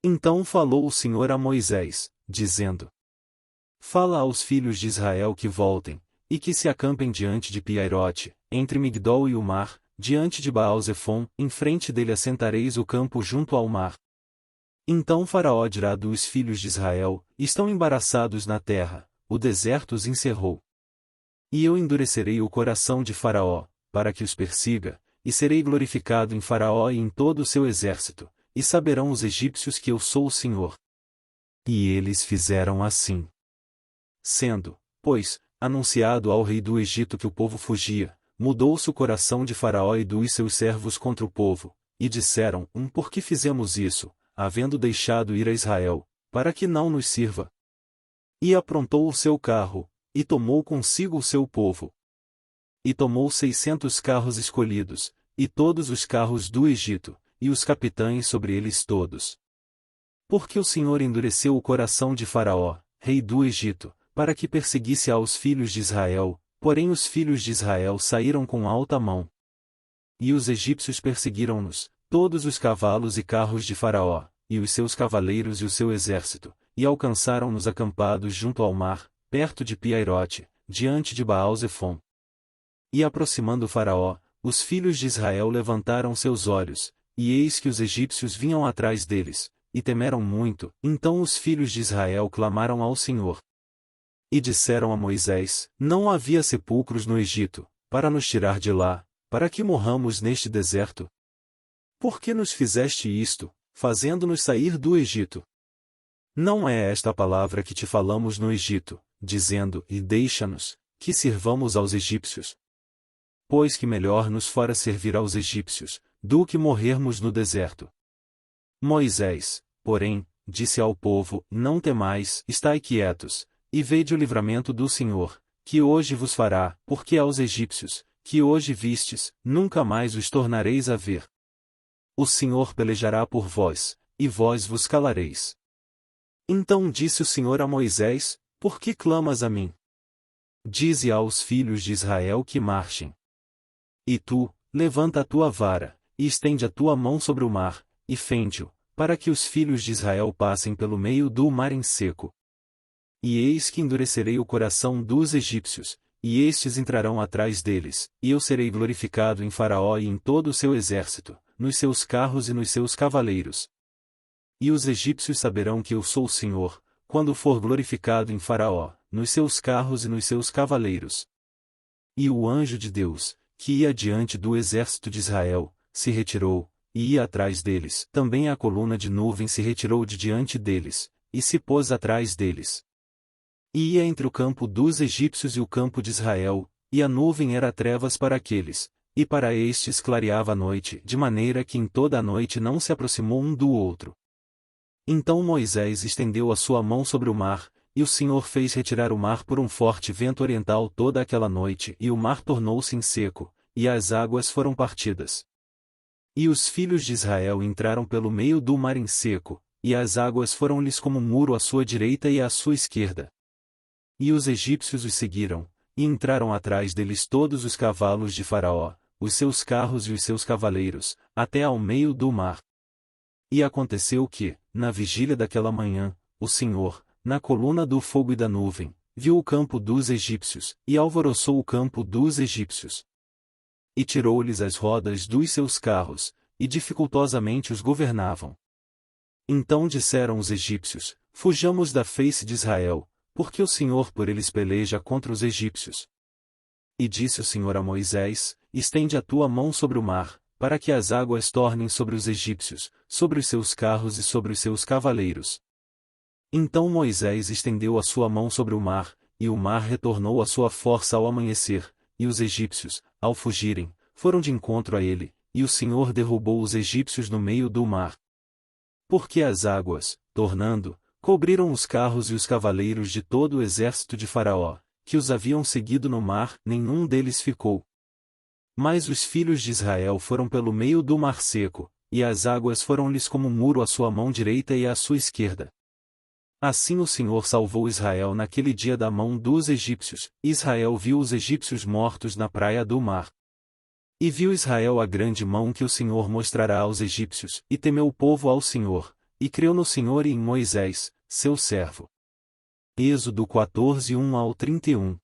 Então falou o Senhor a Moisés, dizendo: Fala aos filhos de Israel que voltem, e que se acampem diante de Piairote, entre Migdol e o mar, diante de Baal-Zefon, em frente dele assentareis o campo junto ao mar. Então Faraó dirá dos filhos de Israel: Estão embaraçados na terra, o deserto os encerrou. E eu endurecerei o coração de Faraó, para que os persiga, e serei glorificado em Faraó e em todo o seu exército, e saberão os egípcios que eu sou o Senhor. E eles fizeram assim. Sendo, pois, anunciado ao rei do Egito que o povo fugia, mudou-se o coração de Faraó e dos seus servos contra o povo, e disseram: Por que fizemos isso, havendo deixado ir a Israel, para que não nos sirva? E aprontou o seu carro, e tomou consigo o seu povo. E tomou 600 carros escolhidos, e todos os carros do Egito, e os capitães sobre eles todos. Porque o Senhor endureceu o coração de Faraó, rei do Egito, para que perseguisse aos filhos de Israel, porém os filhos de Israel saíram com alta mão. E os egípcios perseguiram-nos, todos os cavalos e carros de Faraó, e os seus cavaleiros e o seu exército, e alcançaram-nos acampados junto ao mar, perto de Piairote, diante de Baal-Zefon. E aproximando Faraó, os filhos de Israel levantaram seus olhos, e eis que os egípcios vinham atrás deles, e temeram muito. Então os filhos de Israel clamaram ao Senhor. E disseram a Moisés: Não havia sepulcros no Egito, para nos tirar de lá, para que morramos neste deserto? Por que nos fizeste isto, fazendo-nos sair do Egito? Não é esta a palavra que te falamos no Egito, dizendo: E deixa-nos, que sirvamos aos egípcios? Pois que melhor nos fora servir aos egípcios, do que morrermos no deserto. Moisés, porém, disse ao povo: Não temais, estai quietos, e vede o livramento do Senhor, que hoje vos fará, porque aos egípcios, que hoje vistes, nunca mais os tornareis a ver. O Senhor pelejará por vós, e vós vos calareis. Então disse o Senhor a Moisés: Por que clamas a mim? Dize aos filhos de Israel que marchem. E tu, levanta a tua vara, e estende a tua mão sobre o mar, e fende-o, para que os filhos de Israel passem pelo meio do mar em seco. E eis que endurecerei o coração dos egípcios, e estes entrarão atrás deles, e eu serei glorificado em Faraó e em todo o seu exército, nos seus carros e nos seus cavaleiros. E os egípcios saberão que eu sou o Senhor, quando for glorificado em Faraó, nos seus carros e nos seus cavaleiros. E o anjo de Deus, que ia diante do exército de Israel, se retirou, e ia atrás deles. Também a coluna de nuvem se retirou de diante deles, e se pôs atrás deles. E ia entre o campo dos egípcios e o campo de Israel, e a nuvem era trevas para aqueles, e para estes clareava a noite, de maneira que em toda a noite não se aproximou um do outro. Então Moisés estendeu a sua mão sobre o mar, e o Senhor fez retirar o mar por um forte vento oriental toda aquela noite, e o mar tornou-se em seco, e as águas foram partidas. E os filhos de Israel entraram pelo meio do mar em seco, e as águas foram-lhes como um muro à sua direita e à sua esquerda. E os egípcios os seguiram, e entraram atrás deles todos os cavalos de Faraó, os seus carros e os seus cavaleiros, até ao meio do mar. E aconteceu que, na vigília daquela manhã, o Senhor, na coluna do fogo e da nuvem, viu o campo dos egípcios, e alvoroçou o campo dos egípcios. E tirou-lhes as rodas dos seus carros, e dificultosamente os governavam. Então disseram os egípcios: Fujamos da face de Israel, porque o Senhor por eles peleja contra os egípcios. E disse o Senhor a Moisés: Estende a tua mão sobre o mar, para que as águas tornem sobre os egípcios, sobre os seus carros e sobre os seus cavaleiros. Então Moisés estendeu a sua mão sobre o mar, e o mar retornou à sua força ao amanhecer, e os egípcios, ao fugirem, foram de encontro a ele, e o Senhor derrubou os egípcios no meio do mar. Porque as águas, tornando, cobriram os carros e os cavaleiros de todo o exército de Faraó, que os haviam seguido no mar, nenhum deles ficou. Mas os filhos de Israel foram pelo meio do mar seco, e as águas foram-lhes como um muro à sua mão direita e à sua esquerda. Assim o Senhor salvou Israel naquele dia da mão dos egípcios. Israel viu os egípcios mortos na praia do mar. E viu Israel a grande mão que o Senhor mostrará aos egípcios, e temeu o povo ao Senhor, e creu no Senhor e em Moisés, seu servo. Êxodo 14, 1 ao 31.